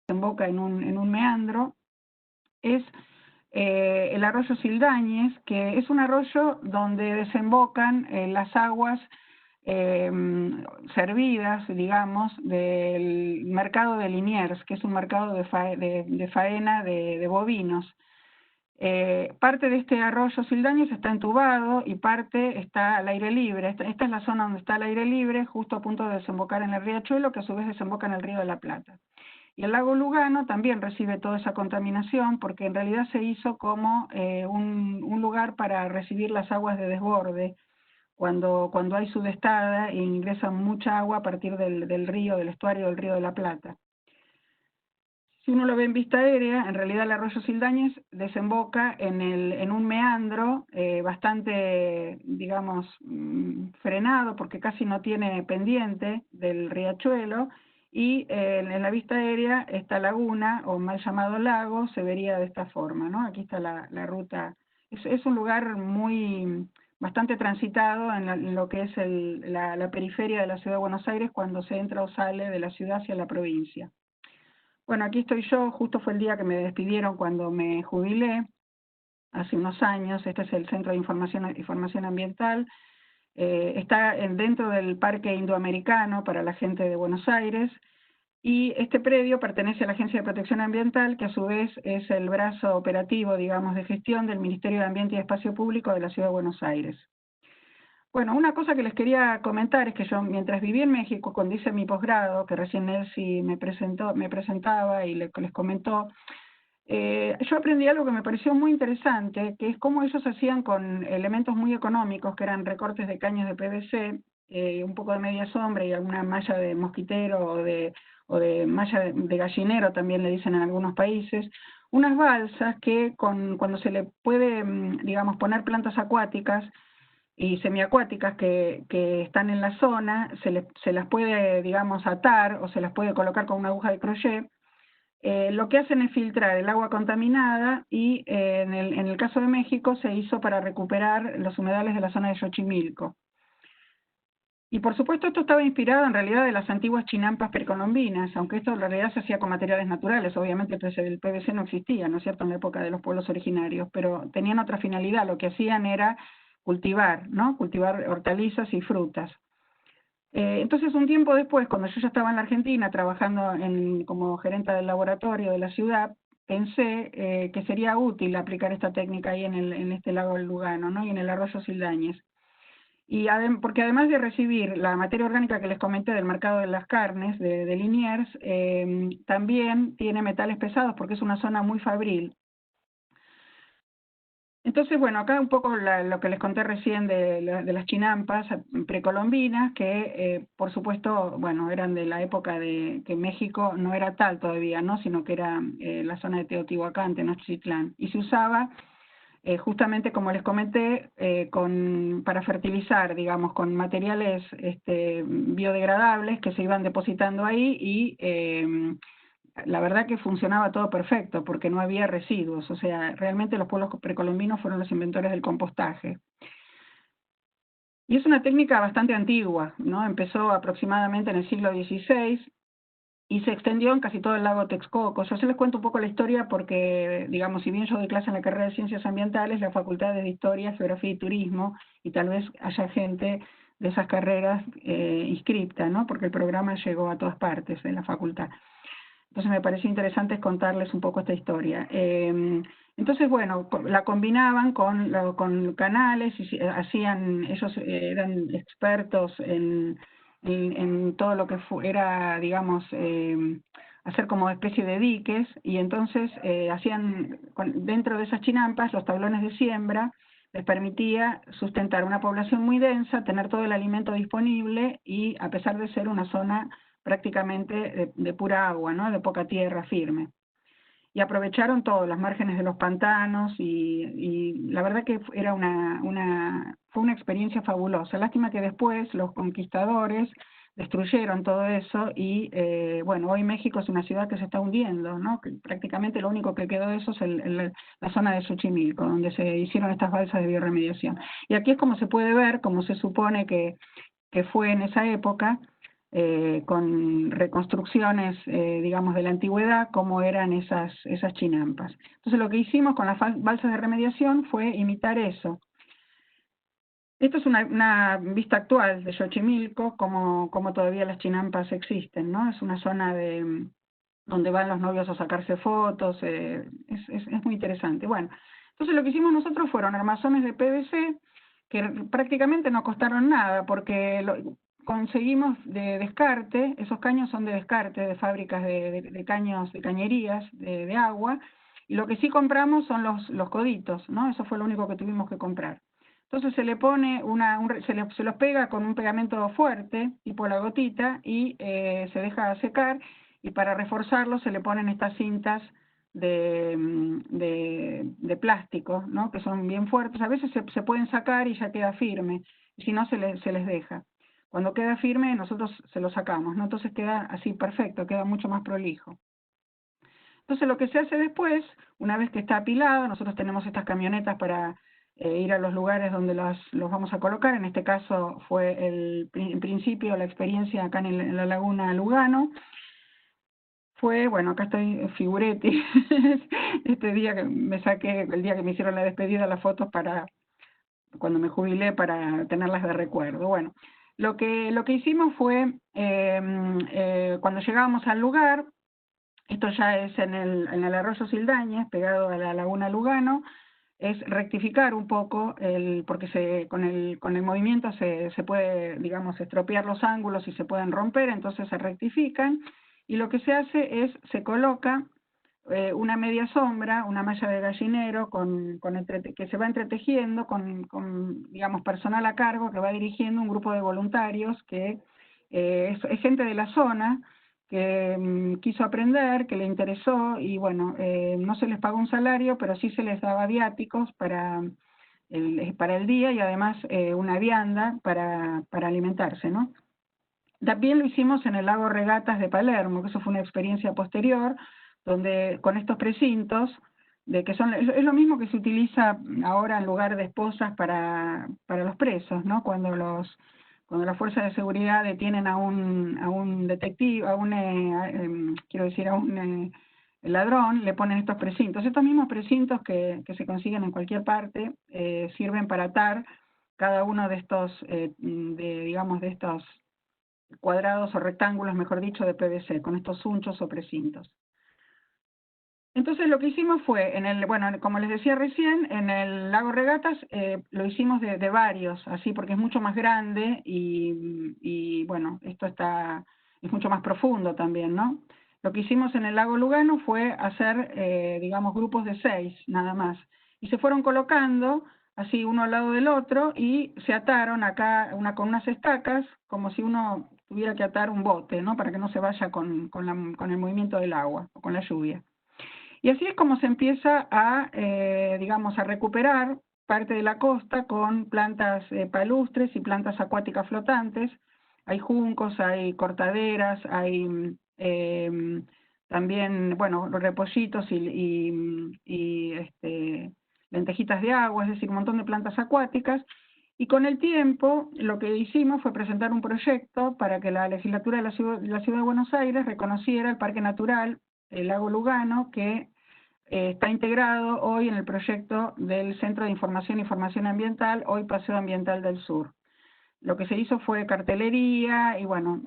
desemboca en un meandro, es el arroyo Sildañez, que es un arroyo donde desembocan las aguas servidas, digamos, del mercado de Liniers, que es un mercado de faena de bovinos. Parte de este arroyo Sildañez está entubado y parte está al aire libre. Esta es la zona donde está al aire libre, justo a punto de desembocar en el riachuelo, que a su vez desemboca en el río de la Plata. Y el lago Lugano también recibe toda esa contaminación porque en realidad se hizo como un lugar para recibir las aguas de desborde cuando hay sudestada e ingresa mucha agua a partir del río, del estuario del río de la Plata. Si uno lo ve en vista aérea, en realidad el arroyo Sildañez desemboca en un meandro bastante, digamos, frenado, porque casi no tiene pendiente del riachuelo, y en la vista aérea esta laguna, o mal llamado lago, se vería de esta forma, ¿no? Aquí está la ruta. Es un lugar bastante transitado en lo que es la periferia de la ciudad de Buenos Aires cuando se entra o sale de la ciudad hacia la provincia. Bueno, aquí estoy yo, justo fue el día que me despidieron cuando me jubilé, hace unos años. Este es el Centro de Información Ambiental. Está dentro del Parque Indoamericano para la gente de Buenos Aires, y este predio pertenece a la Agencia de Protección Ambiental, que a su vez es el brazo operativo, digamos, de gestión del Ministerio de Ambiente y Espacio Público de la Ciudad de Buenos Aires. Bueno, una cosa que les quería comentar es que yo, mientras viví en México, cuando hice mi posgrado, que recién Nelsi me presentaba y les comentó, yo aprendí algo que me pareció muy interesante, que es cómo ellos hacían con elementos muy económicos, que eran recortes de caños de PVC, un poco de media sombra y alguna malla de mosquitero o de malla de gallinero, también le dicen en algunos países, unas balsas que cuando se le puede, digamos, poner plantas acuáticas y semiacuáticas que están en la zona, se las puede, digamos, atar o se las puede colocar con una aguja de crochet. Lo que hacen es filtrar el agua contaminada y en el caso de México se hizo para recuperar los humedales de la zona de Xochimilco. Y por supuesto esto estaba inspirado en realidad de las antiguas chinampas precolombinas, aunque esto en realidad se hacía con materiales naturales. Obviamente el PVC no existía, ¿no es cierto?, en la época de los pueblos originarios, pero tenían otra finalidad. Lo que hacían era cultivar, ¿no?, cultivar hortalizas y frutas. Entonces, un tiempo después, cuando yo ya estaba en la Argentina trabajando como gerenta del laboratorio de la ciudad, pensé que sería útil aplicar esta técnica ahí en este lago del Lugano, ¿no?, y en el arroyo Sildañez. Y porque además de recibir la materia orgánica que les comenté del mercado de las carnes, de Liniers, también tiene metales pesados porque es una zona muy fabril. Entonces, bueno, acá un poco lo que les conté recién de las chinampas precolombinas, que por supuesto, bueno, eran de la época de que México no era tal todavía, ¿no?, sino que era la zona de Teotihuacán, Tenochtitlán, y se usaba justamente, como les comenté, para fertilizar, digamos, con materiales biodegradables que se iban depositando ahí, y la verdad que funcionaba todo perfecto porque no había residuos. O sea, realmente los pueblos precolombinos fueron los inventores del compostaje. Y es una técnica bastante antigua, ¿no? Empezó aproximadamente en el siglo XVI y se extendió en casi todo el lago Texcoco. Yo les cuento un poco la historia porque, digamos, si bien yo doy clase en la carrera de Ciencias Ambientales, la Facultad de Historia, Geografía y Turismo, y tal vez haya gente de esas carreras inscripta, ¿no?, porque el programa llegó a todas partes de la facultad. Entonces me pareció interesante contarles un poco esta historia. Entonces, bueno, la combinaban con canales, y ellos eran expertos en todo lo que era, digamos, hacer como especie de diques, y entonces hacían, dentro de esas chinampas, los tablones de siembra, les permitía sustentar una población muy densa, tener todo el alimento disponible, y a pesar de ser una zona prácticamente de pura agua, ¿no?, de poca tierra firme. Y aprovecharon todos los márgenes de los pantanos, y la verdad que fue una experiencia fabulosa. Lástima que después los conquistadores destruyeron todo eso y, bueno, hoy México es una ciudad que se está hundiendo, ¿no?, que prácticamente lo único que quedó de eso es la zona de Xochimilco, donde se hicieron estas balsas de bioremediación. Y aquí es como se puede ver, como se supone que fue en esa época. con reconstrucciones, digamos, de la antigüedad, cómo eran esas chinampas. Entonces lo que hicimos con las balsas de remediación fue imitar eso. Esto es una vista actual de Xochimilco, como todavía las chinampas existen, ¿no? Es una zona donde van los novios a sacarse fotos, es muy interesante. Bueno, entonces lo que hicimos nosotros fueron armazones de PVC que prácticamente no costaron nada, porque conseguimos de descarte, esos caños son de descarte de fábricas de caños, de cañerías, de agua, y lo que sí compramos son los coditos, ¿no? Eso fue lo único que tuvimos que comprar. Entonces se le pone se los pega con un pegamento fuerte, tipo la gotita, y se deja secar, y para reforzarlo se le ponen estas cintas de plástico, ¿no? Que son bien fuertes. A veces se pueden sacar y ya queda firme, y si no se les deja. Cuando queda firme nosotros se lo sacamos, ¿no? Entonces queda así perfecto, queda mucho más prolijo. Entonces lo que se hace después, una vez que está apilado, nosotros tenemos estas camionetas para ir a los lugares donde los vamos a colocar. En este caso fue en principio la experiencia acá en la laguna Lugano. Fue, bueno, acá estoy figuretti, este día que me saqué, el día que me hicieron la despedida, las fotos para cuando me jubilé, para tenerlas de recuerdo. Bueno, lo que hicimos fue, cuando llegábamos al lugar, esto ya es en el arroyo Sildañez, pegado a la laguna Lugano, es rectificar un poco, porque con el movimiento se puede, digamos, estropear los ángulos y se pueden romper, entonces se rectifican, y lo que se hace es, se coloca una media sombra, una malla de gallinero que se va entretejiendo con, digamos, personal a cargo que va dirigiendo un grupo de voluntarios que es gente de la zona, que quiso aprender, que le interesó, y bueno, no se les pagó un salario, pero sí se les daba viáticos para el día, y además una vianda para alimentarse, ¿no? También lo hicimos en el lago Regatas de Palermo, que eso fue una experiencia posterior, donde con estos precintos, es lo mismo que se utiliza ahora en lugar de esposas para los presos, ¿no? Cuando las fuerzas de seguridad detienen a un detective, quiero decir, a un ladrón, le ponen estos precintos. Estos mismos precintos que se consiguen en cualquier parte sirven para atar cada uno de estos, digamos, de estos cuadrados o rectángulos, mejor dicho, de PVC, con estos unchos o precintos. Entonces lo que hicimos fue, bueno, como les decía recién, en el lago Regatas lo hicimos de varios, así porque es mucho más grande y bueno, es mucho más profundo también, ¿no? Lo que hicimos en el lago Lugano fue hacer, digamos, grupos de 6, nada más. Y se fueron colocando así uno al lado del otro y se ataron acá con unas estacas, como si uno tuviera que atar un bote, ¿no? Para que no se vaya con el movimiento del agua o con la lluvia. Y así es como se empieza digamos, a recuperar parte de la costa con plantas palustres y plantas acuáticas flotantes. Hay juncos, hay cortaderas, hay también, bueno, repollitos y lentejitas de agua, es decir, un montón de plantas acuáticas. Y con el tiempo lo que hicimos fue presentar un proyecto para que la legislatura de la ciudad de Buenos Aires reconociera el Parque Natural el lago Lugano, que está integrado hoy en el proyecto del Centro de Información y Formación Ambiental, hoy Paseo Ambiental del Sur. Lo que se hizo fue cartelería y bueno,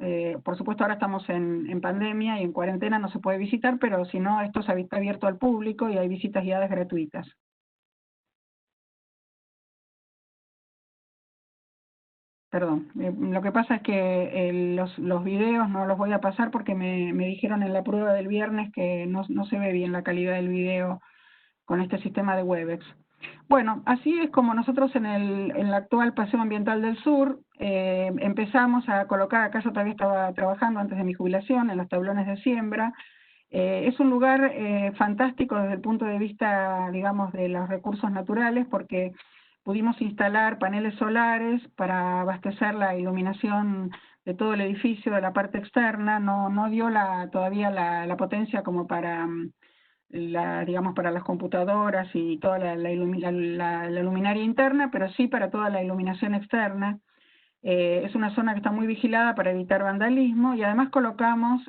por supuesto ahora estamos en pandemia y en cuarentena, no se puede visitar, pero si no, esto está abierto al público y hay visitas guiadas gratuitas. Perdón, lo que pasa es que los videos no los voy a pasar porque me dijeron en la prueba del viernes que no se ve bien la calidad del video con este sistema de Webex. Bueno, así es como nosotros en el actual Paseo Ambiental del Sur empezamos a colocar, acá yo todavía estaba trabajando antes de mi jubilación, en los tablones de siembra. Es un lugar fantástico desde el punto de vista, digamos, de los recursos naturales, porque pudimos instalar paneles solares para abastecer la iluminación de todo el edificio, de la parte externa. No dio todavía la potencia como para digamos, para las computadoras y toda la luminaria interna, pero sí para toda la iluminación externa. Es una zona que está muy vigilada para evitar vandalismo y además colocamos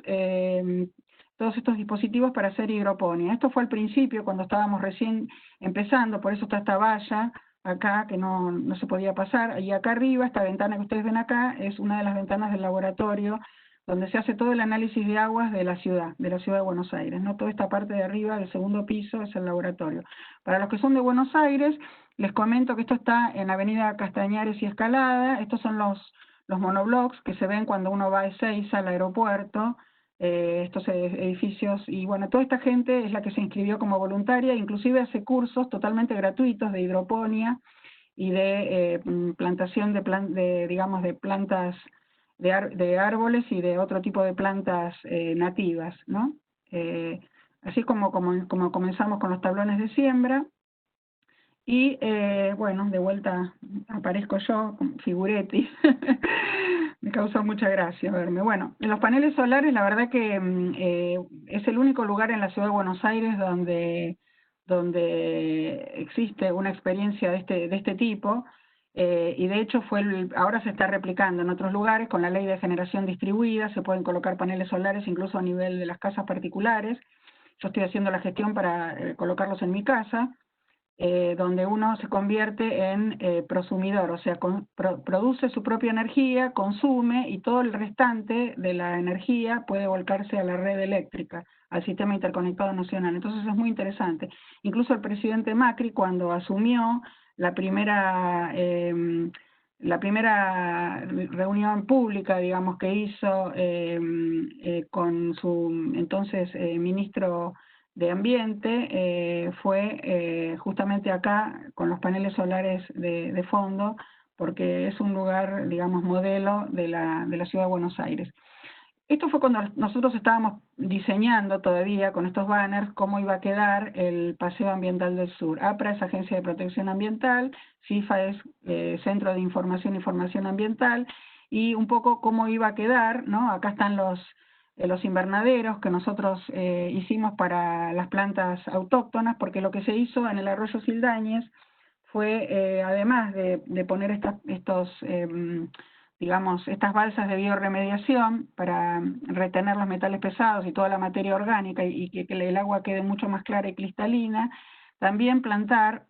todos estos dispositivos para hacer hidroponía. Esto fue al principio, cuando estábamos recién empezando, por eso está esta valla acá que no se podía pasar. Y acá arriba, esta ventana que ustedes ven acá, es una de las ventanas del laboratorio donde se hace todo el análisis de aguas de la ciudad de Buenos Aires, ¿no? Toda esta parte de arriba del segundo piso es el laboratorio. Para los que son de Buenos Aires, les comento que esto está en Avenida Castañares y Escalada. Estos son los monoblocks que se ven cuando uno va a Ezeiza al aeropuerto, estos edificios, y bueno, toda esta gente es la que se inscribió como voluntaria, inclusive hace cursos totalmente gratuitos de hidroponía y de plantación digamos, de plantas, de árboles y de otro tipo de plantas nativas, ¿no? Así es como comenzamos con los tablones de siembra. Y bueno, de vuelta aparezco yo, con Figuretti. Me causa mucha gracia verme. Bueno, en los paneles solares, la verdad que es el único lugar en la ciudad de Buenos Aires donde existe una experiencia de este tipo. Y de hecho ahora se está replicando en otros lugares con la ley de generación distribuida. Se pueden colocar paneles solares incluso a nivel de las casas particulares. Yo estoy haciendo la gestión para colocarlos en mi casa. Donde uno se convierte en prosumidor, o sea, produce su propia energía, consume, y todo el restante de la energía puede volcarse a la red eléctrica, al sistema interconectado nacional. Entonces es muy interesante. Incluso el presidente Macri, cuando asumió la primera reunión pública, digamos, que hizo con su entonces ministro de Ambiente, fue justamente acá con los paneles solares de fondo, porque es un lugar, digamos, modelo de la ciudad de Buenos Aires. Esto fue cuando nosotros estábamos diseñando todavía con estos banners cómo iba a quedar el Paseo Ambiental del Sur. APRA es Agencia de Protección Ambiental, FIFA es Centro de Información y Formación Ambiental, y un poco cómo iba a quedar, ¿no? Acá están los invernaderos que nosotros hicimos para las plantas autóctonas, porque lo que se hizo en el arroyo Sildañez fue, además de poner digamos, estas balsas de biorremediación para retener los metales pesados y toda la materia orgánica y que el agua quede mucho más clara y cristalina, también plantar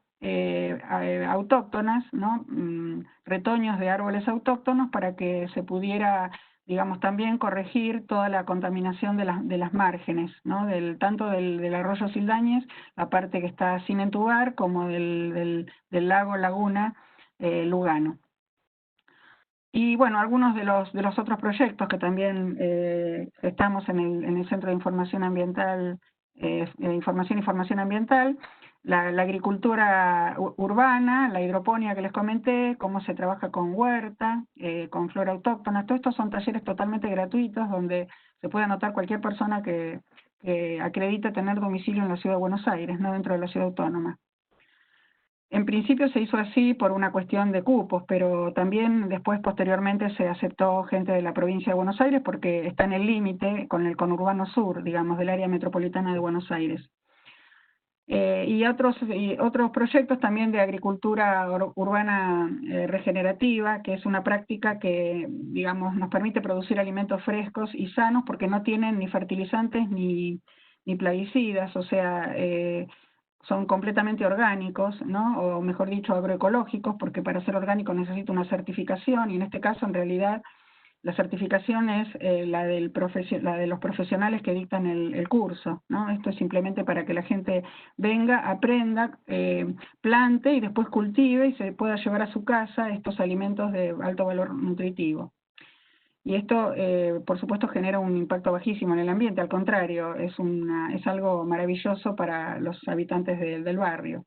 autóctonas, ¿no? Retoños de árboles autóctonos para que se pudiera, digamos, también corregir toda la contaminación de las márgenes, ¿no? Tanto del arroyo Sildañez, la parte que está sin entubar, como del lago Laguna Lugano. Y bueno, algunos de los otros proyectos que también estamos en el Centro de Información Ambiental, Información y Formación Ambiental, la agricultura urbana, la hidroponía que les comenté, cómo se trabaja con huerta, con flora autóctona. Todos estos son talleres totalmente gratuitos donde se puede anotar cualquier persona que acredite tener domicilio en la Ciudad de Buenos Aires, no dentro de la ciudad autónoma. En principio se hizo así por una cuestión de cupos, pero también después, posteriormente, se aceptó gente de la provincia de Buenos Aires porque está en el límite con el conurbano sur, digamos, del área metropolitana de Buenos Aires. Y otros proyectos también de agricultura urbana regenerativa, que es una práctica que, digamos, nos permite producir alimentos frescos y sanos porque no tienen ni fertilizantes ni plaguicidas, o sea, son completamente orgánicos, ¿no? O mejor dicho, agroecológicos, porque para ser orgánico necesita una certificación, y en este caso, en realidad, la certificación es la de los profesionales que dictan el curso, ¿no? Esto es simplemente para que la gente venga, aprenda, plante y después cultive y se pueda llevar a su casa estos alimentos de alto valor nutritivo. Y esto, por supuesto, genera un impacto bajísimo en el ambiente, al contrario, es algo maravilloso para los habitantes del barrio.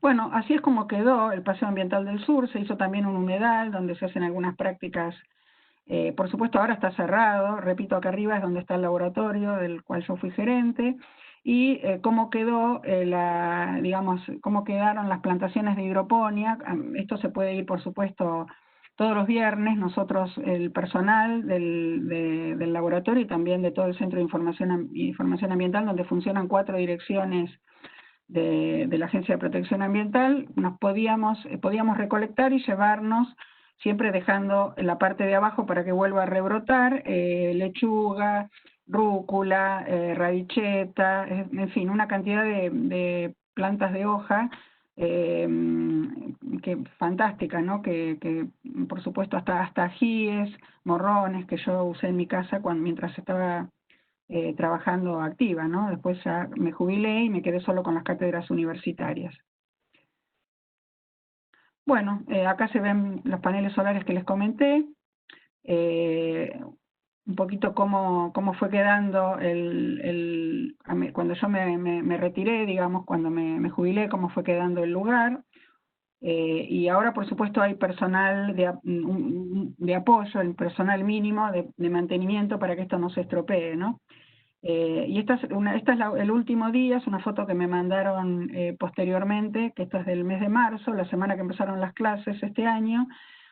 Bueno, así es como quedó el Paseo Ambiental del Sur. Se hizo también un humedal donde se hacen algunas prácticas. Por supuesto, ahora está cerrado, repito, acá arriba es donde está el laboratorio del cual yo fui gerente, y cómo quedó, digamos, cómo quedaron las plantaciones de hidroponía. Esto se puede ir, por supuesto, todos los viernes. Nosotros, el personal del laboratorio y también de todo el Centro de Información Ambiental, donde funcionan 4 direcciones de la Agencia de Protección Ambiental, podíamos recolectar y llevarnos siempre dejando la parte de abajo para que vuelva a rebrotar, lechuga, rúcula, radicheta, en fin, una cantidad de plantas de hoja que fantástica, ¿no? Que por supuesto hasta ajíes, morrones que yo usé en mi casa mientras estaba trabajando activa, ¿no? Después ya me jubilé y me quedé solo con las cátedras universitarias. Bueno, acá se ven los paneles solares que les comenté, un poquito cómo fue quedando cuando yo me retiré, digamos, cuando me jubilé, cómo fue quedando el lugar. Y ahora, por supuesto, hay personal de apoyo, el personal mínimo de mantenimiento para que esto no se estropee, ¿no? Y esta es el último día, es una foto que me mandaron posteriormente, que esto es del mes de marzo, la semana que empezaron las clases este año,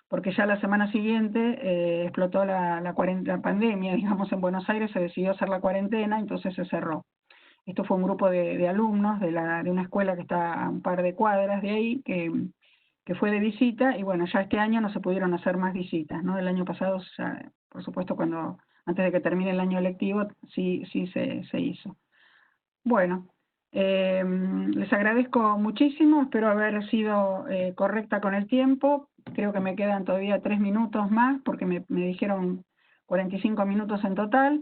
porque ya la semana siguiente explotó la pandemia, digamos, en Buenos Aires se decidió hacer la cuarentena, entonces se cerró. Esto fue un grupo de alumnos de una escuela que está a un par de cuadras de ahí, que fue de visita, y bueno, ya este año no se pudieron hacer más visitas, ¿no? El año pasado, ya, por supuesto, antes de que termine el año lectivo, sí se hizo. Bueno, les agradezco muchísimo, espero haber sido correcta con el tiempo. Creo que me quedan todavía 3 minutos más, porque me dijeron 45 minutos en total.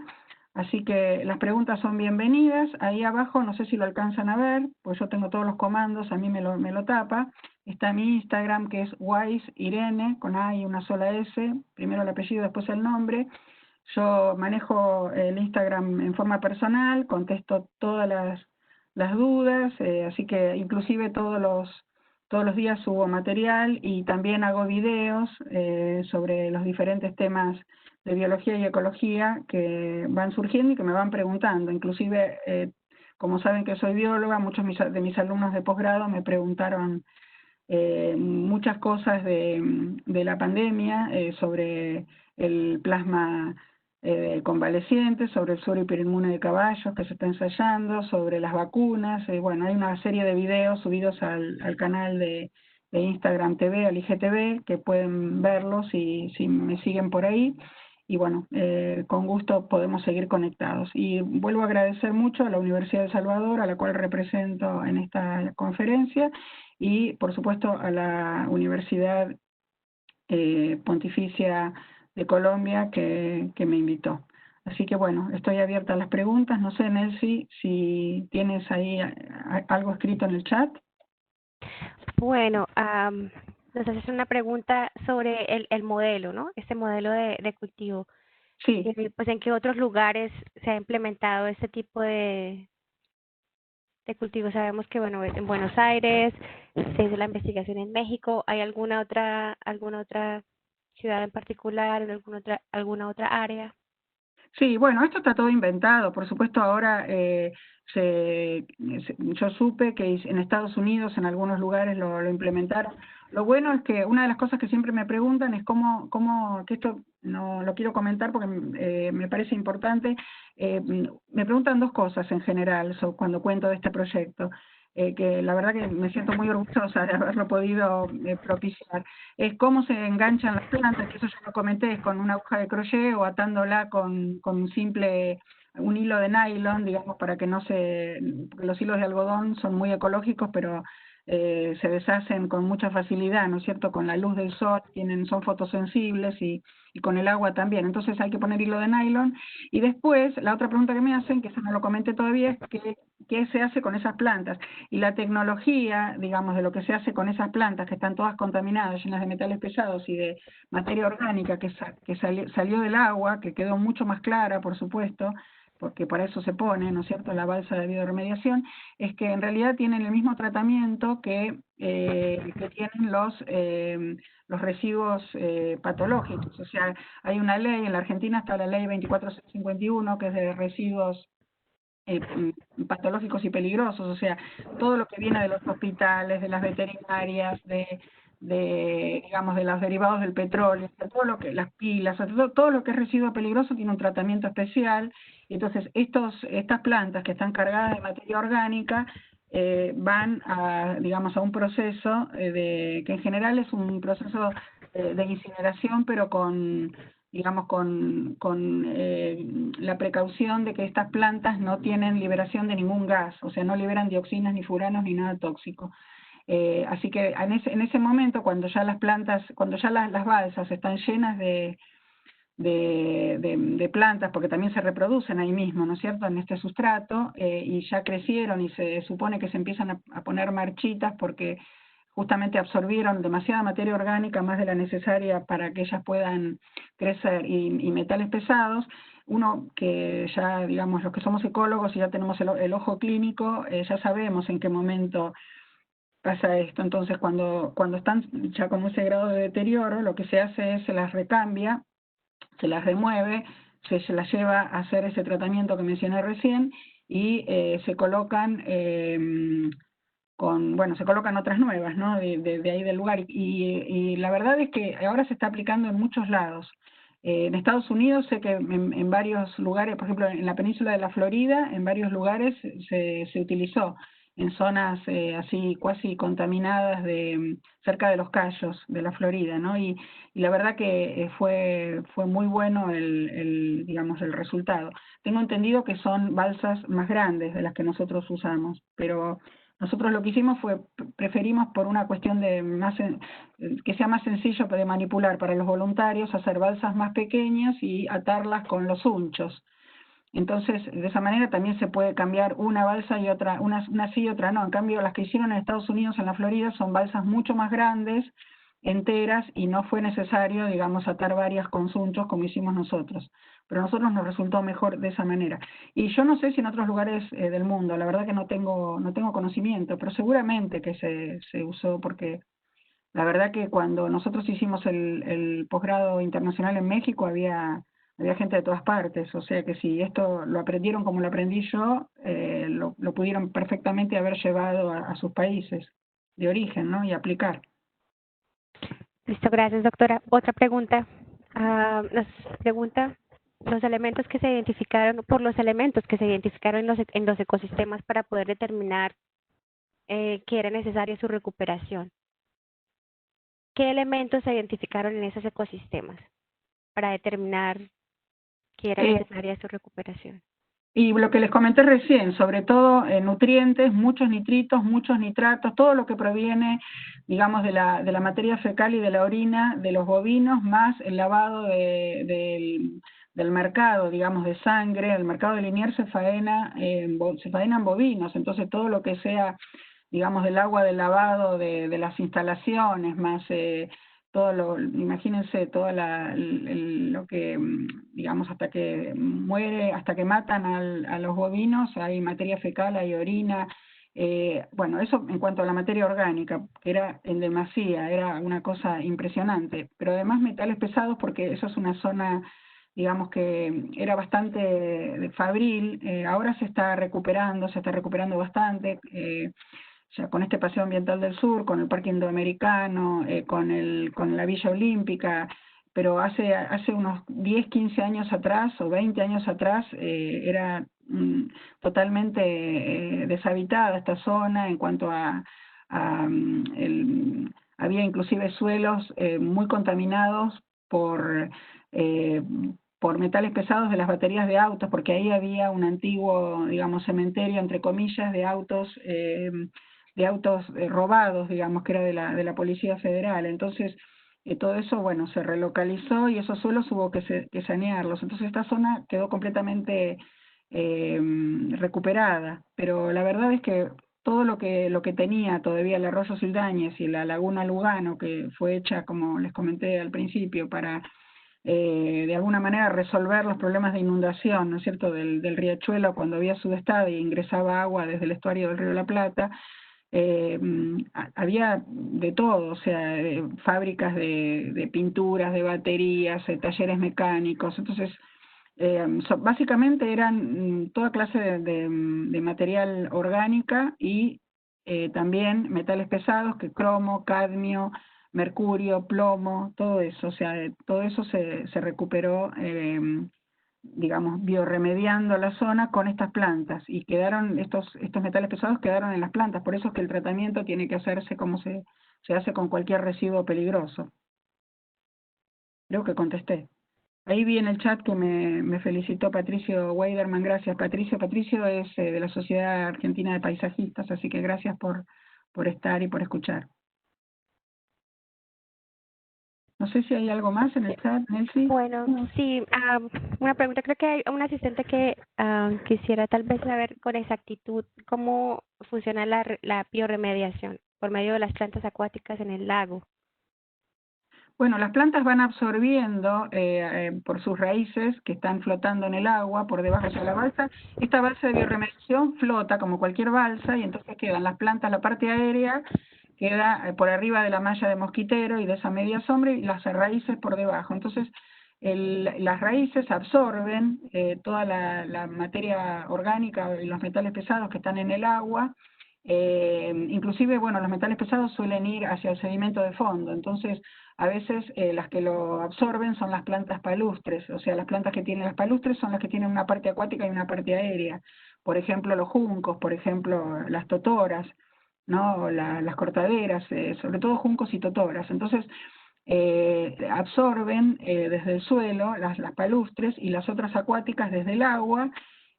Así que las preguntas son bienvenidas. Ahí abajo, no sé si lo alcanzan a ver, pues yo tengo todos los comandos, a mí me lo tapa. Está mi Instagram, que es WiseIrene, con A y una sola S, primero el apellido, después el nombre. Yo manejo el Instagram en forma personal, contesto todas las dudas, así que inclusive todos los días subo material y también hago videos sobre los diferentes temas de biología y ecología que van surgiendo y que me van preguntando. Inclusive, como saben que soy bióloga, muchos de mis alumnos de posgrado me preguntaron muchas cosas de la pandemia, sobre el plasma convaleciente, sobre el suero hiperinmune de caballos que se está ensayando, sobre las vacunas. Bueno, hay una serie de videos subidos al canal de Instagram TV, al IGTV, que pueden verlos si me siguen por ahí. Y bueno, con gusto podemos seguir conectados. Y vuelvo a agradecer mucho a la Universidad de El Salvador, a la cual represento en esta conferencia, y por supuesto a la Universidad Pontificia de Colombia que me invitó. Así que bueno, estoy abierta a las preguntas. No sé, Nelcy, si tienes ahí algo escrito en el chat. Bueno, nos haces una pregunta sobre el modelo, ¿no? Este modelo de cultivo. Sí. Pues, ¿en qué otros lugares se ha implementado este tipo de cultivo? Sabemos que, bueno, en Buenos Aires se hizo la investigación en México. ¿Hay alguna otra ciudad en particular, en alguna otra área? Sí, bueno, esto está todo inventado. Por supuesto, ahora yo supe que en Estados Unidos, en algunos lugares lo implementaron. Lo bueno es que una de las cosas que siempre me preguntan es que esto no lo quiero comentar porque me parece importante. Me preguntan dos cosas en general cuando cuento de este proyecto. Que la verdad que me siento muy orgullosa de haberlo podido propiciar, es cómo se enganchan las plantas, que eso ya lo comenté, es con una aguja de crochet o atándola con un hilo de nylon, digamos, para que no porque los hilos de algodón son muy ecológicos, pero se deshacen con mucha facilidad, ¿no es cierto? Con la luz del sol, son fotosensibles y con el agua también. Entonces hay que poner hilo de nylon. Y después, la otra pregunta que me hacen, que eso no lo comenté todavía, es qué se hace con esas plantas. Y la tecnología, digamos, de lo que se hace con esas plantas que están todas contaminadas, llenas de metales pesados y de materia orgánica que salió del agua, que quedó mucho más clara, por supuesto, porque para eso se pone, ¿no es cierto?, la balsa de bioremediación, es que en realidad tienen el mismo tratamiento que tienen los residuos patológicos. O sea, hay una ley, en la Argentina está la ley 24651, que es de residuos patológicos y peligrosos, o sea, todo lo que viene de los hospitales, de las veterinarias, digamos, de los derivados del petróleo, todo lo que, las pilas, todo lo que es residuo peligroso tiene un tratamiento especial. Y entonces estas plantas que están cargadas de materia orgánica van digamos, a un proceso que en general es un proceso de incineración, pero con, digamos, la precaución de que estas plantas no tienen liberación de ningún gas, o sea, no liberan dioxinas ni furanos ni nada tóxico. Así que en ese momento, cuando ya las plantas, cuando ya las balsas están llenas de plantas, porque también se reproducen ahí mismo, ¿no es cierto?, en este sustrato, y ya crecieron y se supone que se empiezan a poner marchitas porque justamente absorbieron demasiada materia orgánica, más de la necesaria para que ellas puedan crecer, y metales pesados. Uno que ya, digamos, los que somos ecólogos y ya tenemos el ojo clínico, ya sabemos en qué momento pasa esto. Entonces, cuando están ya con ese grado de deterioro, lo que se hace es se las recambia, se las remueve, se las lleva a hacer ese tratamiento que mencioné recién, y se colocan se colocan otras nuevas, ¿no?, de ahí del lugar, y la verdad es que ahora se está aplicando en muchos lados. En Estados Unidos sé que en varios lugares, por ejemplo en la península de la Florida, en varios lugares se utilizó en zonas así cuasi contaminadas cerca de los Cayos de la Florida, ¿no? Y la verdad que fue muy bueno digamos, el resultado. Tengo entendido que son balsas más grandes de las que nosotros usamos, pero nosotros lo que hicimos fue, preferimos por una cuestión que sea más sencillo de manipular para los voluntarios, hacer balsas más pequeñas y atarlas con los hunchos. Entonces, de esa manera también se puede cambiar una balsa y otra, una sí y otra no. En cambio, las que hicieron en Estados Unidos, en la Florida, son balsas mucho más grandes, enteras, y no fue necesario, digamos, atar varias con hunchos como hicimos nosotros. Pero a nosotros nos resultó mejor de esa manera. Y yo no sé si en otros lugares del mundo, la verdad que no tengo conocimiento, pero seguramente que se usó, porque la verdad que cuando nosotros hicimos el posgrado internacional en México había gente de todas partes, o sea que si esto lo aprendieron como lo aprendí yo, lo pudieron perfectamente haber llevado a sus países de origen, ¿no?, y aplicar. Listo, gracias, doctora. Otra pregunta. Nos pregunta los elementos que se identificaron, por los elementos que se identificaron en los ecosistemas para poder determinar que era necesaria su recuperación. ¿Qué elementos se identificaron en esos ecosistemas para determinar que era necesaria su recuperación? Y lo que les comenté recién, sobre todo nutrientes, muchos nitritos, muchos nitratos, todo lo que proviene, digamos, de la materia fecal y de la orina de los bovinos, más el lavado del mercado, digamos, de sangre. El mercado de Liniers se faena en bovinos, entonces todo lo que sea, digamos, del agua del lavado de las instalaciones, más imagínense todo lo que, digamos, hasta que muere, hasta que matan a los bovinos, hay materia fecal, hay orina. Bueno, eso en cuanto a la materia orgánica, que era en demasía, era una cosa impresionante, pero además metales pesados, porque eso es una zona, digamos, que era bastante fabril. Ahora se está recuperando bastante, ya con este Paseo Ambiental del Sur, con el Parque Indoamericano, con la Villa Olímpica, pero hace unos 10, 15 años atrás o 20 años atrás era totalmente deshabitada esta zona en cuanto había inclusive suelos muy contaminados eh, por metales pesados de las baterías de autos, porque ahí había un antiguo, digamos, cementerio, entre comillas, de autos robados, digamos, que era de la Policía Federal. Entonces, todo eso, bueno, se relocalizó y esos suelos hubo que sanearlos. Entonces, esta zona quedó completamente recuperada. Pero la verdad es que todo lo que tenía todavía el arroyo Sildañez y la laguna Lugano, que fue hecha, como les comenté al principio, para de alguna manera resolver los problemas de inundación, ¿no es cierto?, del riachuelo cuando había sudestada y ingresaba agua desde el estuario del río de la Plata. Había de todo, o sea, fábricas de pinturas, de baterías, talleres mecánicos. Entonces, básicamente eran toda clase de material orgánica y también metales pesados, que cromo, cadmio, mercurio, plomo, todo eso. O sea, todo eso se recuperó, digamos, biorremediando la zona con estas plantas, y quedaron estos metales pesados quedaron en las plantas. Por eso es que el tratamiento tiene que hacerse como se hace con cualquier residuo peligroso. Creo que contesté. Ahí vi en el chat que me felicitó Patricio Weiderman, gracias Patricio. Patricio es de la Sociedad Argentina de Paisajistas, así que gracias por estar y por escuchar. No sé si hay algo más en el chat, Nelsi. Bueno, sí, una pregunta. Creo que hay un asistente que quisiera tal vez saber con exactitud cómo funciona la bioremediación por medio de las plantas acuáticas en el lago. Bueno, las plantas van absorbiendo por sus raíces que están flotando en el agua por debajo de la balsa. Esta balsa de bioremediación flota como cualquier balsa y entonces quedan las plantas, la parte aérea queda por arriba de la malla de mosquitero y de esa media sombra y las raíces por debajo. Entonces las raíces absorben toda la materia orgánica y los metales pesados que están en el agua. Inclusive, bueno, los metales pesados suelen ir hacia el sedimento de fondo, entonces a veces las que lo absorben son las plantas palustres, o sea, las plantas que tienen las palustres son las que tienen una parte acuática y una parte aérea. Por ejemplo, los juncos, por ejemplo, las totoras, ¿no? Las cortaderas, sobre todo juncos y totoras. Entonces, absorben desde el suelo las palustres y las otras acuáticas desde el agua,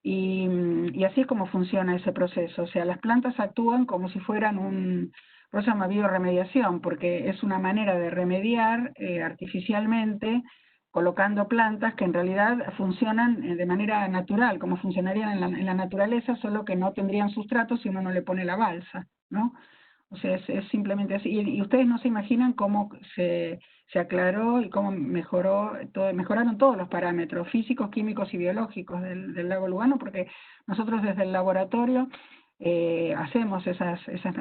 y así es como funciona ese proceso. O sea, las plantas actúan como si fueran por eso se llama bioremediación, porque es una manera de remediar artificialmente, colocando plantas que en realidad funcionan de manera natural, como funcionarían en la naturaleza, solo que no tendrían sustrato si uno no le pone la balsa, ¿no? O sea, es simplemente así. Y ustedes no se imaginan cómo se aclaró y cómo mejoraron todos los parámetros físicos, químicos y biológicos del lago Lugano, porque nosotros desde el laboratorio hacemos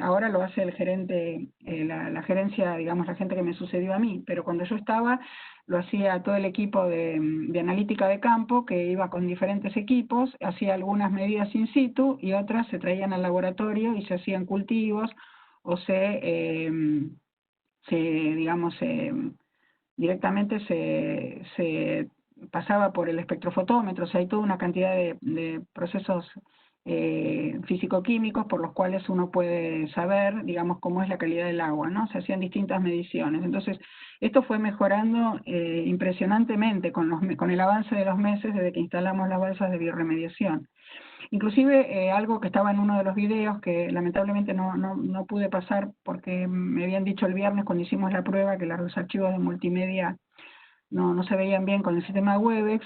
ahora lo hace el gerente, la gerencia, digamos, la gente que me sucedió a mí, pero cuando yo estaba lo hacía todo el equipo de analítica de campo, que iba con diferentes equipos, hacía algunas medidas in situ y otras se traían al laboratorio y se hacían cultivos o digamos, directamente se pasaba por el espectrofotómetro. O sea, hay toda una cantidad de procesos físico-químicos por los cuales uno puede saber, digamos, cómo es la calidad del agua, ¿no? Se hacían distintas mediciones. Entonces, esto fue mejorando impresionantemente con el avance de los meses desde que instalamos las balsas de bioremediación. Inclusive algo que estaba en uno de los videos que lamentablemente no pude pasar porque me habían dicho el viernes cuando hicimos la prueba que los archivos de multimedia no se veían bien con el sistema Webex.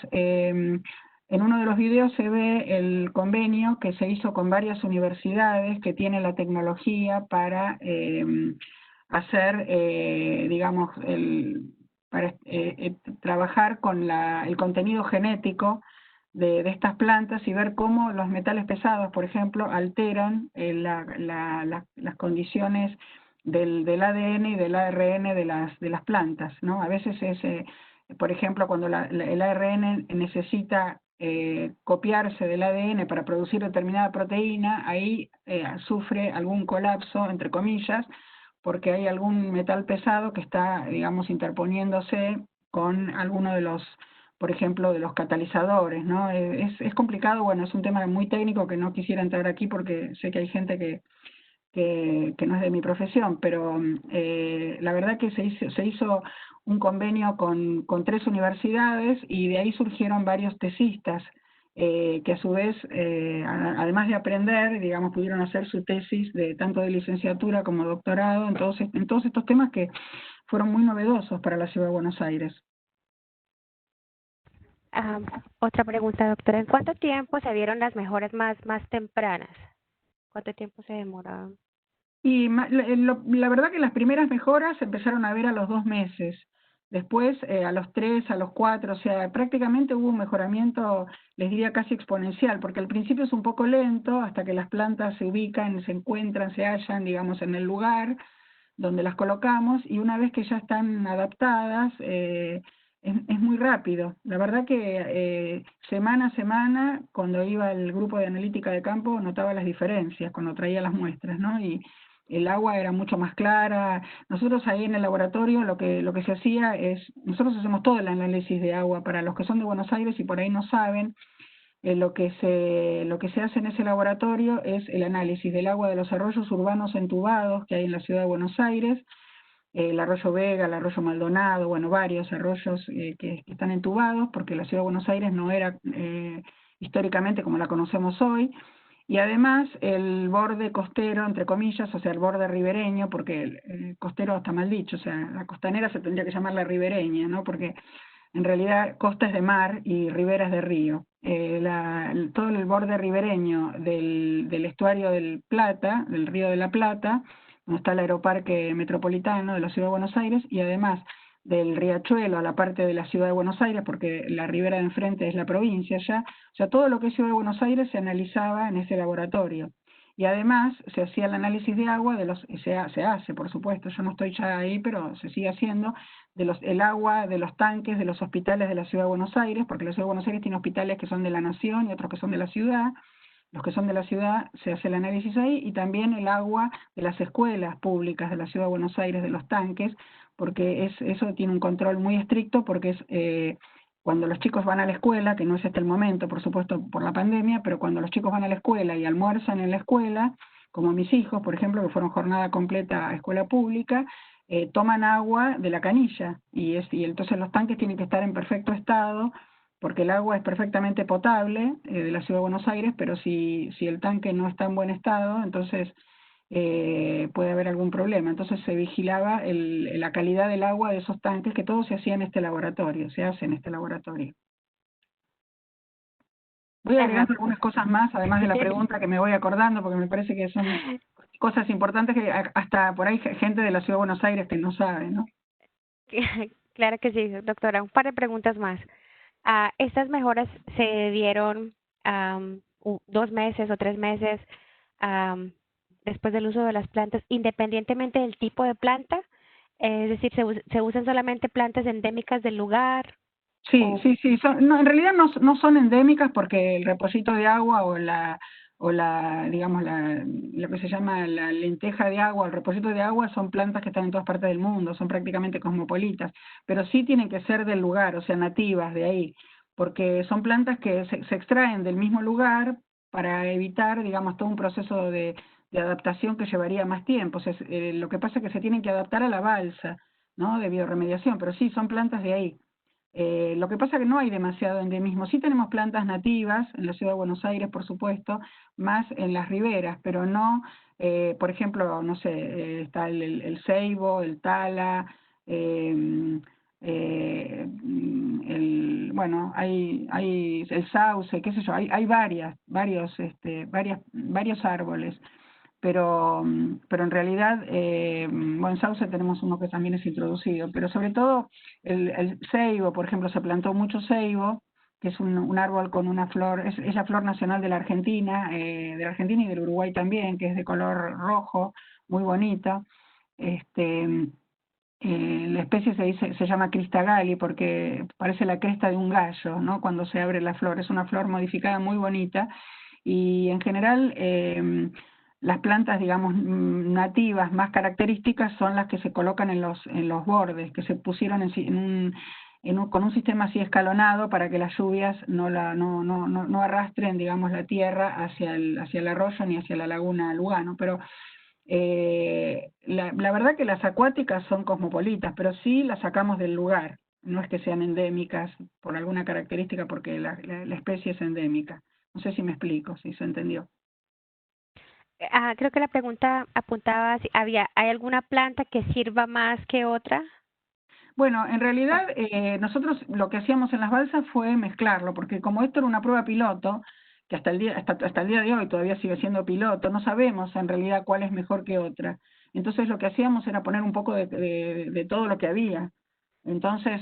En uno de los videos se ve el convenio que se hizo con varias universidades que tienen la tecnología para hacer, digamos, para trabajar con el contenido genético de estas plantas y ver cómo los metales pesados, por ejemplo, alteran las condiciones del ADN y del ARN de las plantas, ¿no? A veces por ejemplo, cuando el ARN necesita copiarse del ADN para producir determinada proteína, ahí sufre algún colapso, entre comillas, porque hay algún metal pesado que está, digamos, interponiéndose con alguno de los, por ejemplo, de los catalizadores, ¿no? Es complicado, bueno, es un tema muy técnico que no quisiera entrar aquí porque sé que hay gente que no es de mi profesión, pero la verdad que se hizo un convenio con 3 universidades y de ahí surgieron varios tesistas que a su vez, además de aprender, digamos, pudieron hacer su tesis tanto de licenciatura como doctorado en todos estos temas que fueron muy novedosos para la Ciudad de Buenos Aires. Otra pregunta, doctora. ¿En cuánto tiempo se vieron las mejoras más tempranas? ¿Cuánto tiempo se demoraron? Y la verdad que las primeras mejoras se empezaron a ver a los 2 meses. Después, a los 3, a los 4, o sea, prácticamente hubo un mejoramiento, les diría casi exponencial, porque al principio es un poco lento, hasta que las plantas se ubican, se encuentran, se hallan, digamos, en el lugar donde las colocamos, y una vez que ya están adaptadas, es muy rápido. La verdad que semana a semana, cuando iba el grupo de analítica de campo, notaba las diferencias cuando traía las muestras, ¿no? Y el agua era mucho más clara. Nosotros ahí en el laboratorio lo que se hacía nosotros hacemos todo el análisis de agua. Para los que son de Buenos Aires y por ahí no saben, lo que se hace en ese laboratorio es el análisis del agua de los arroyos urbanos entubados que hay en la ciudad de Buenos Aires. el arroyo Vega, el arroyo Maldonado, bueno, varios arroyos que están entubados, porque la ciudad de Buenos Aires no era históricamente como la conocemos hoy, y además el borde costero, entre comillas, o sea, el borde ribereño, porque el costero está mal dicho, o sea, la costanera se tendría que llamar la ribereña, ¿no? Porque en realidad costa es de mar y ribera es de río. Todo el borde ribereño del estuario del Plata, del río de la Plata, donde está el aeroparque metropolitano de la ciudad de Buenos Aires, y además del riachuelo a la parte de la ciudad de Buenos Aires, porque la ribera de enfrente es la provincia ya, o sea, todo lo que es ciudad de Buenos Aires se analizaba en ese laboratorio. Y además se hacía el análisis de agua, se hace, por supuesto, yo no estoy ya ahí, pero se sigue haciendo, el agua de los tanques de los hospitales de la ciudad de Buenos Aires, porque la ciudad de Buenos Aires tiene hospitales que son de la nación y otros que son de la ciudad. Los que son de la ciudad se hace el análisis ahí, y también el agua de las escuelas públicas de la ciudad de Buenos Aires, de los tanques, porque eso tiene un control muy estricto, porque es cuando los chicos van a la escuela, que no es este el momento, por supuesto, por la pandemia, pero cuando los chicos van a la escuela y almuerzan en la escuela, como mis hijos, por ejemplo, que fueron jornada completa a escuela pública, toman agua de la canilla, y entonces los tanques tienen que estar en perfecto estado, porque el agua es perfectamente potable de la ciudad de Buenos Aires, pero si el tanque no está en buen estado, entonces puede haber algún problema. Entonces se vigilaba la calidad del agua de esos tanques, que todo se hacía en este laboratorio, se hace en este laboratorio. Voy Ajá. agregando algunas cosas más, además de la pregunta, que me voy acordando, porque me parece que son cosas importantes que hasta por ahí gente de la ciudad de Buenos Aires que no sabe, ¿no? Claro que sí, doctora. Un par de preguntas más. ¿Estas mejoras se dieron 2 meses o 3 meses am, después del uso de las plantas, independientemente del tipo de planta? Es decir, ¿se usan solamente plantas endémicas del lugar? Sí, O, sí, sí. No, en realidad no son endémicas, porque el repollito de agua digamos, lo que se llama la lenteja de agua, el repollito de agua, son plantas que están en todas partes del mundo, son prácticamente cosmopolitas, pero sí tienen que ser del lugar, o sea, nativas de ahí, porque son plantas que se extraen del mismo lugar para evitar, digamos, todo un proceso de adaptación que llevaría más tiempo. O sea, lo que pasa es que se tienen que adaptar a la balsa, ¿no? De bioremediación, pero sí, son plantas de ahí. Lo que pasa es que no hay demasiado endemismo. Sí tenemos plantas nativas en la ciudad de Buenos Aires, por supuesto, más en las riberas, pero no, por ejemplo, no sé, está el ceibo, el tala, eh, bueno, hay el sauce, qué sé yo, hay varios árboles, pero en realidad, bueno, en Sauce tenemos uno que también es introducido, pero sobre todo el ceibo, por ejemplo, se plantó mucho ceibo, que es un árbol con una flor, es la flor nacional de la Argentina y del Uruguay también, que es de color rojo, muy bonita. Este, la especie se llama Cristagalli porque parece la cresta de un gallo, ¿no? Cuando se abre la flor, es una flor modificada muy bonita, y en general las plantas, digamos, nativas más características son las que se colocan en los bordes, que se pusieron con un sistema así escalonado para que las lluvias no arrastren, digamos, la tierra hacia el arroyo ni hacia la laguna Lugano, pero la verdad que las acuáticas son cosmopolitas, pero sí las sacamos del lugar, no es que sean endémicas por alguna característica, porque la especie es endémica. No sé si me explico, si se entendió. creo que la pregunta apuntaba si hay alguna planta que sirva más que otra. Bueno, en realidad nosotros lo que hacíamos en las balsas fue mezclarlo, porque como esto era una prueba piloto, que hasta el día de hoy todavía sigue siendo piloto, no sabemos en realidad cuál es mejor que otra. Entonces lo que hacíamos era poner un poco de todo lo que había. Entonces,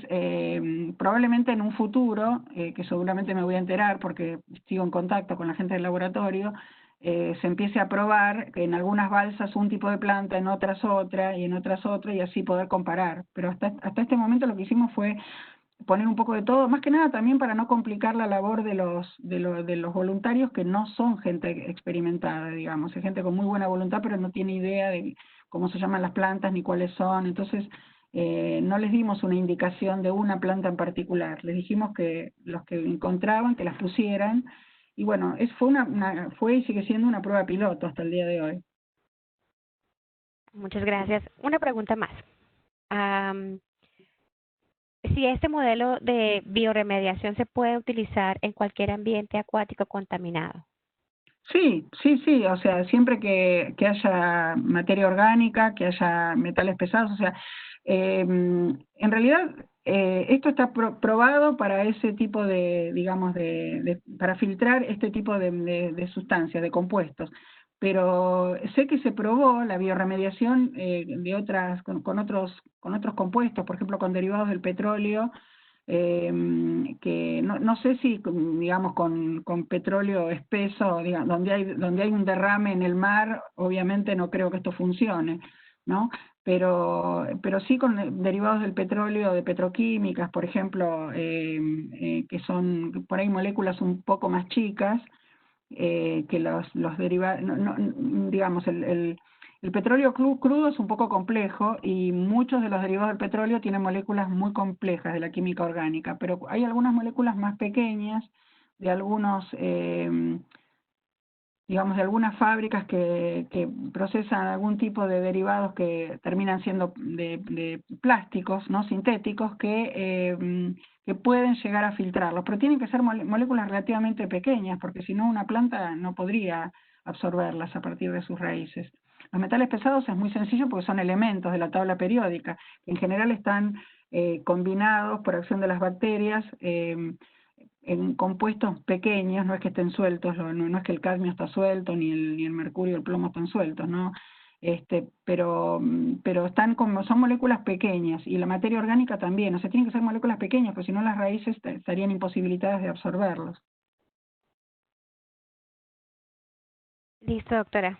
probablemente en un futuro, que seguramente me voy a enterar porque sigo en contacto con la gente del laboratorio, se empiece a probar en algunas balsas un tipo de planta, en otras otra, y en otras otra, y así poder comparar. Pero hasta este momento lo que hicimos fue poner un poco de todo, más que nada también para no complicar la labor de los voluntarios, que no son gente experimentada, digamos, es gente con muy buena voluntad, pero no tiene idea de cómo se llaman las plantas ni cuáles son. Entonces no les dimos una indicación de una planta en particular, les dijimos que los que encontraban, que las pusieran, y bueno, fue y sigue siendo una prueba piloto hasta el día de hoy. Muchas gracias. Una pregunta más. si este modelo de bioremediación se puede utilizar en cualquier ambiente acuático contaminado. Sí, sí, sí, o sea, siempre que haya materia orgánica, que haya metales pesados, o sea, en realidad esto está probado para ese tipo de, digamos, para filtrar este tipo de sustancias, de compuestos, pero sé que se probó la bioremediación de otras, con otros compuestos, por ejemplo, con derivados del petróleo, que no sé si, digamos, con petróleo espeso, digamos, donde hay un derrame en el mar, obviamente no creo que esto funcione, ¿no? Pero sí con derivados del petróleo, de petroquímicas, por ejemplo, que son por ahí moléculas un poco más chicas, que los derivados, digamos, el petróleo crudo es un poco complejo y muchos de los derivados del petróleo tienen moléculas muy complejas de la química orgánica, pero hay algunas moléculas más pequeñas de algunos, digamos, de algunas fábricas que procesan algún tipo de derivados que terminan siendo de plásticos, ¿no? Sintéticos, que pueden llegar a filtrarlos, pero tienen que ser moléculas relativamente pequeñas, porque si no una planta no podría absorberlas a partir de sus raíces. Los metales pesados es muy sencillo porque son elementos de la tabla periódica, que en general están combinados por acción de las bacterias, en compuestos pequeños, no es que estén sueltos, no es que el cadmio está suelto, ni el mercurio y el plomo están sueltos, ¿no? Pero están como, son moléculas pequeñas, y la materia orgánica también, o sea, tienen que ser moléculas pequeñas, porque si no las raíces estarían imposibilitadas de absorberlos. Listo, doctora.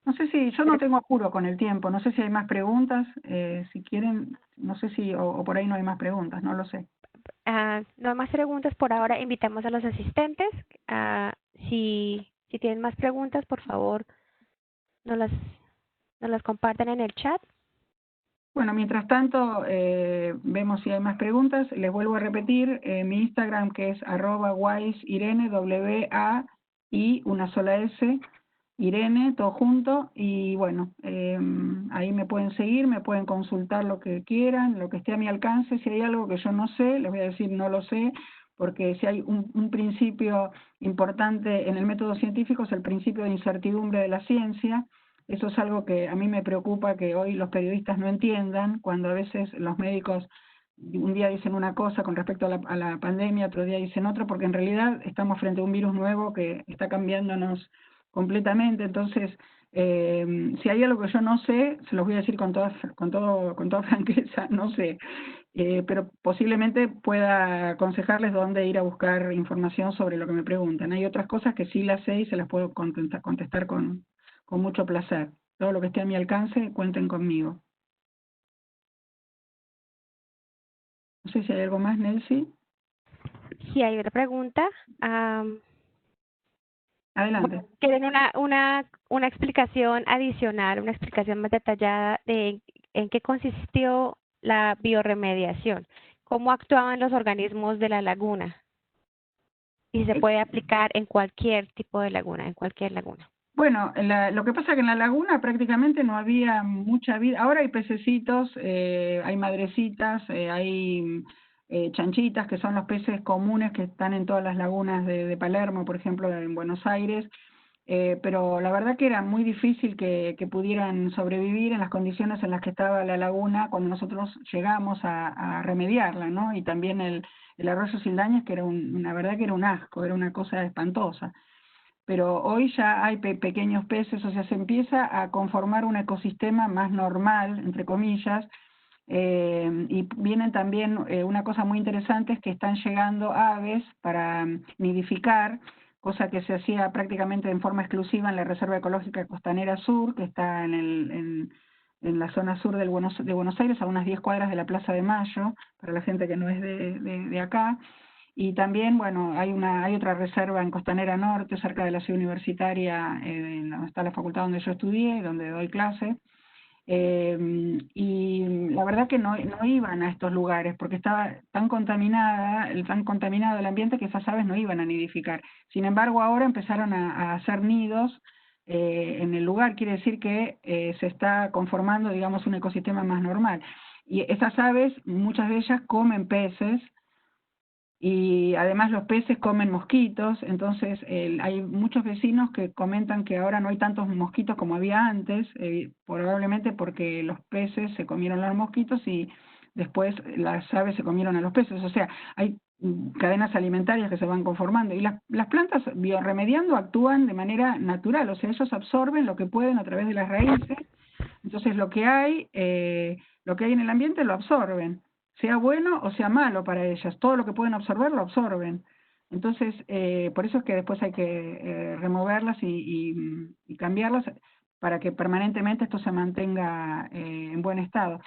No sé si, yo no tengo apuro con el tiempo, no sé si hay más preguntas, si quieren, no sé si, o por ahí no hay más preguntas, no lo sé. No hay más preguntas por ahora. Invitamos a los asistentes. Si tienen más preguntas, por favor, nos las, nos las comparten en el chat. Bueno, mientras tanto, vemos si hay más preguntas. Les vuelvo a repetir, mi Instagram, que es @wiseirene, W-A-I, una sola S, Irene, todo junto, y bueno, ahí me pueden seguir, me pueden consultar lo que quieran, lo que esté a mi alcance. Si hay algo que yo no sé, les voy a decir no lo sé, porque si hay un principio importante en el método científico es el principio de incertidumbre de la ciencia. Eso es algo que a mí me preocupa que hoy los periodistas no entiendan, cuando a veces los médicos un día dicen una cosa con respecto a la pandemia, otro día dicen otra, porque en realidad estamos frente a un virus nuevo que está cambiándonos completamente. Entonces, si hay algo que yo no sé, se los voy a decir con toda franqueza, no sé, pero posiblemente pueda aconsejarles dónde ir a buscar información sobre lo que me preguntan. Hay otras cosas que sí las sé y se las puedo contestar con mucho placer. Todo lo que esté a mi alcance, cuenten conmigo. No sé si hay algo más, Nelcy. Si hay otra pregunta, Adelante. ¿quieren una explicación adicional, una explicación más detallada de en qué consistió la bioremediación? ¿Cómo actuaban los organismos de la laguna? Y se puede aplicar en cualquier tipo de laguna, en cualquier laguna. Bueno, lo que pasa es que en la laguna prácticamente no había mucha vida. Ahora hay pececitos, hay madrecitas, hay chanchitas, que son los peces comunes que están en todas las lagunas de Palermo, por ejemplo, en Buenos Aires. Pero la verdad que era muy difícil que pudieran sobrevivir en las condiciones en las que estaba la laguna cuando nosotros llegamos a remediarla, ¿no? Y también el arroyo Sildañez, que era una verdad que era un asco, era una cosa espantosa. Pero hoy ya hay pequeños peces, o sea, se empieza a conformar un ecosistema más normal, entre comillas, y vienen también, una cosa muy interesante es que están llegando aves para nidificar, cosa que se hacía prácticamente en forma exclusiva en la Reserva Ecológica Costanera Sur, que está en la zona sur de Buenos Aires, a unas 10 cuadras de la Plaza de Mayo, para la gente que no es de acá. Y también, bueno, hay otra reserva en Costanera Norte, cerca de la ciudad universitaria, donde está la facultad donde yo estudié, donde doy clase. Y la verdad que no iban a estos lugares porque estaba tan contaminado el ambiente, que esas aves no iban a nidificar. Sin embargo, ahora empezaron a hacer nidos en el lugar. Quiere decir que se está conformando, digamos, un ecosistema más normal. y esas aves, muchas de ellas comen peces, y además los peces comen mosquitos, entonces hay muchos vecinos que comentan que ahora no hay tantos mosquitos como había antes, probablemente porque los peces se comieron los mosquitos y después las aves se comieron a los peces, o sea, hay cadenas alimentarias que se van conformando, y las plantas biorremediando actúan de manera natural, o sea, ellos absorben lo que pueden a través de las raíces, entonces lo que hay en el ambiente lo absorben, sea bueno o sea malo para ellas, todo lo que pueden absorber lo absorben. Entonces, por eso es que después hay que removerlas y cambiarlas para que permanentemente esto se mantenga en buen estado.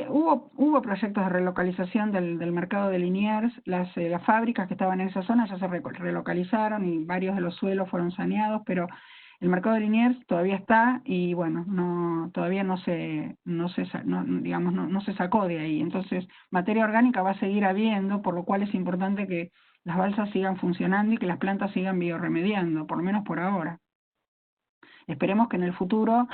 Hubo proyectos de relocalización del mercado de Liniers, las fábricas que estaban en esa zona ya se relocalizaron y varios de los suelos fueron saneados, pero el mercado de Liniers todavía está y bueno, todavía no se sacó de ahí. Entonces, materia orgánica va a seguir habiendo, por lo cual es importante que las balsas sigan funcionando y que las plantas sigan biorremediando, por lo menos por ahora. Esperemos que en el futuro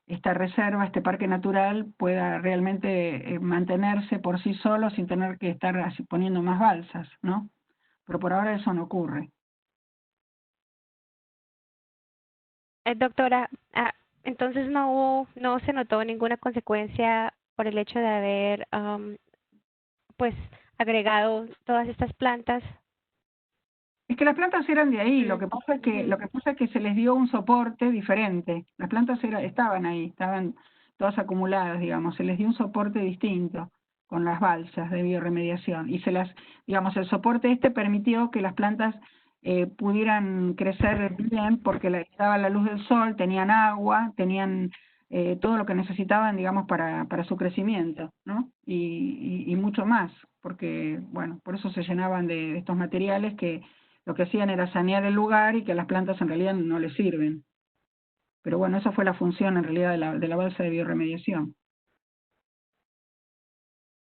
esta reserva, este parque natural, pueda realmente mantenerse por sí solo sin tener que estar así poniendo más balsas, ¿no? Pero por ahora eso no ocurre. Doctora, entonces no se notó ninguna consecuencia por el hecho de haber, pues, agregado todas estas plantas. Es que las plantas eran de ahí, lo que pasa es que se les dio un soporte diferente. Las plantas estaban ahí, estaban todas acumuladas, digamos, se les dio un soporte distinto con las balsas de biorremediación. Y digamos, el soporte este permitió que las plantas pudieran crecer bien porque estaba la luz del sol, tenían agua, tenían todo lo que necesitaban, digamos, para su crecimiento, ¿no? Y mucho más, porque, bueno, por eso se llenaban de estos materiales que lo que hacían era sanear el lugar y que a las plantas en realidad no les sirven. Pero bueno, esa fue la función en realidad de la balsa de biorremediación.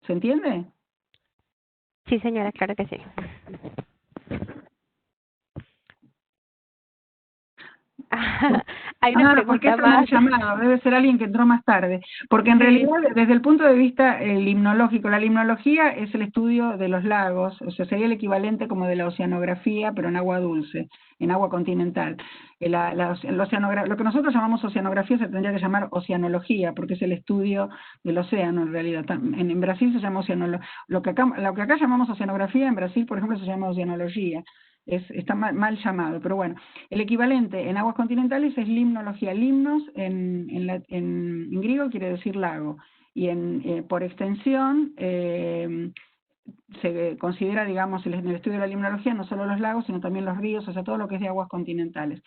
¿Se entiende? Sí, señora, claro que sí. Hay una Porque pregunta es el mal más. llamado, debe ser alguien que entró más tarde. Porque en Sí. realidad, desde el punto de vista limnológico, la limnología es el estudio de los lagos, o sea, sería el equivalente como de la oceanografía, pero en agua dulce, en agua continental. Lo que nosotros llamamos oceanografía se tendría que llamar oceanología, porque es el estudio del océano en realidad. En Brasil se llama oceanología. Lo que acá llamamos oceanografía, en Brasil, por ejemplo, se llama oceanología. Está mal llamado, pero bueno, el equivalente en aguas continentales es limnología. Limnos en griego quiere decir lago, y por extensión se considera, digamos, en el estudio de la limnología, no solo los lagos, sino también los ríos, o sea, todo lo que es de aguas continentales.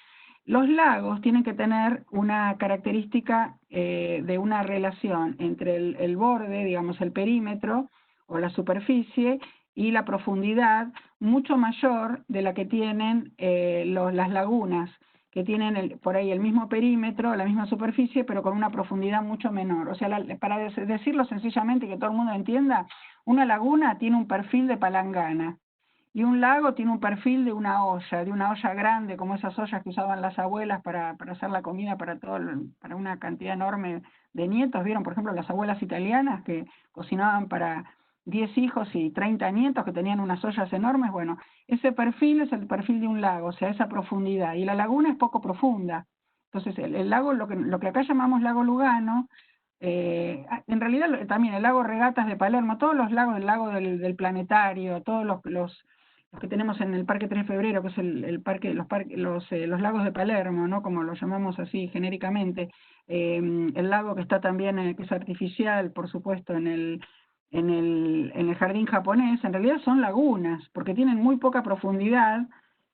Los lagos tienen que tener una característica de una relación entre el borde, digamos, el perímetro o la superficie, y la profundidad mucho mayor de la que tienen las lagunas, que tienen por ahí el mismo perímetro, la misma superficie, pero con una profundidad mucho menor. O sea, para decirlo sencillamente y que todo el mundo entienda, una laguna tiene un perfil de palangana y un lago tiene un perfil de una olla grande, como esas ollas que usaban las abuelas para hacer la comida para una cantidad enorme de nietos. ¿Vieron, por ejemplo, las abuelas italianas que cocinaban para 10 hijos y 30 nietos, que tenían unas ollas enormes? Bueno, ese perfil es el perfil de un lago, o sea, esa profundidad. Y la laguna es poco profunda. Entonces, el lago, lo que acá llamamos lago Lugano, en realidad también el lago Regatas de Palermo, todos los lagos, el lago del Planetario, todos los que tenemos en el Parque 3 de Febrero, que es el parque, los lagos de Palermo, ¿no? Como lo llamamos así genéricamente, el lago que está también, que es artificial, por supuesto, en el jardín japonés, en realidad son lagunas, porque tienen muy poca profundidad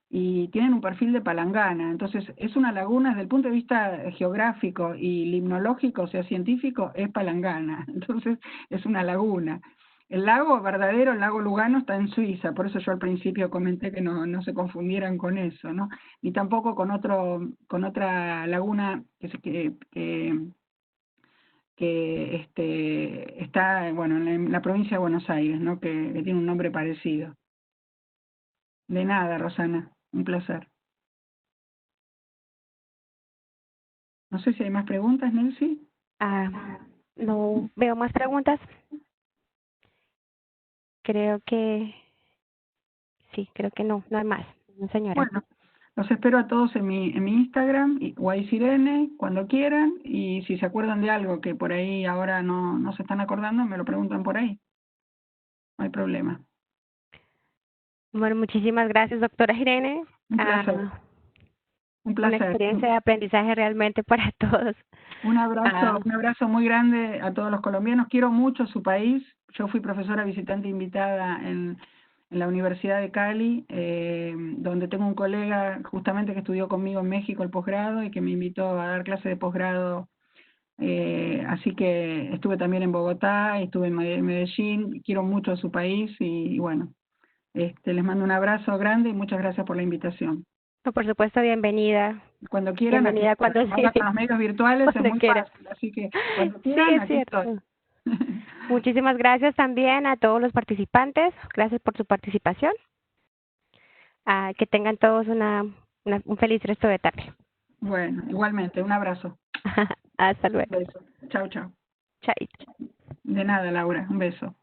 y tienen un perfil de palangana. Entonces, es una laguna desde el punto de vista geográfico y limnológico, o sea, científico, es palangana. Entonces, es una laguna. El lago verdadero, el lago Lugano, está en Suiza, por eso yo al principio comenté que no se confundieran con eso, ¿no? Ni tampoco con otra laguna que está, bueno, en la provincia de Buenos Aires, ¿no? Que tiene un nombre parecido. De nada, Rosana, un placer. No sé si hay más preguntas, Nancy. No veo más preguntas. Creo que sí, creo que no hay más, no, señora. Bueno, los espero a todos en mi Instagram, Guaysirene, cuando quieran, y si se acuerdan de algo que por ahí ahora no se están acordando, me lo preguntan por ahí, no hay problema. Bueno, muchísimas gracias, doctora Irene. Un placer, un Una placer. experiencia de aprendizaje realmente para todos. Un abrazo muy grande a todos los colombianos. Quiero mucho su país. Yo fui profesora visitante invitada en la Universidad de Cali, donde tengo un colega justamente que estudió conmigo en México el posgrado y que me invitó a dar clase de posgrado. Así que estuve también en Bogotá, estuve en Medellín. Quiero mucho a su país y bueno, les mando un abrazo grande y muchas gracias por la invitación. No, por supuesto, bienvenida. Cuando quieran, aquí Bienvenida estoy. cuando Ahora con los medios virtuales es cuando muy quiera. fácil, así que cuando Sí, quieran, es aquí estoy. cierto. Muchísimas gracias también a todos los participantes. Gracias por su participación. Que tengan todos un feliz resto de tarde. Bueno, igualmente, un abrazo. Hasta luego. Un beso. Chao, chao. Chaito. De nada, Laura, un beso.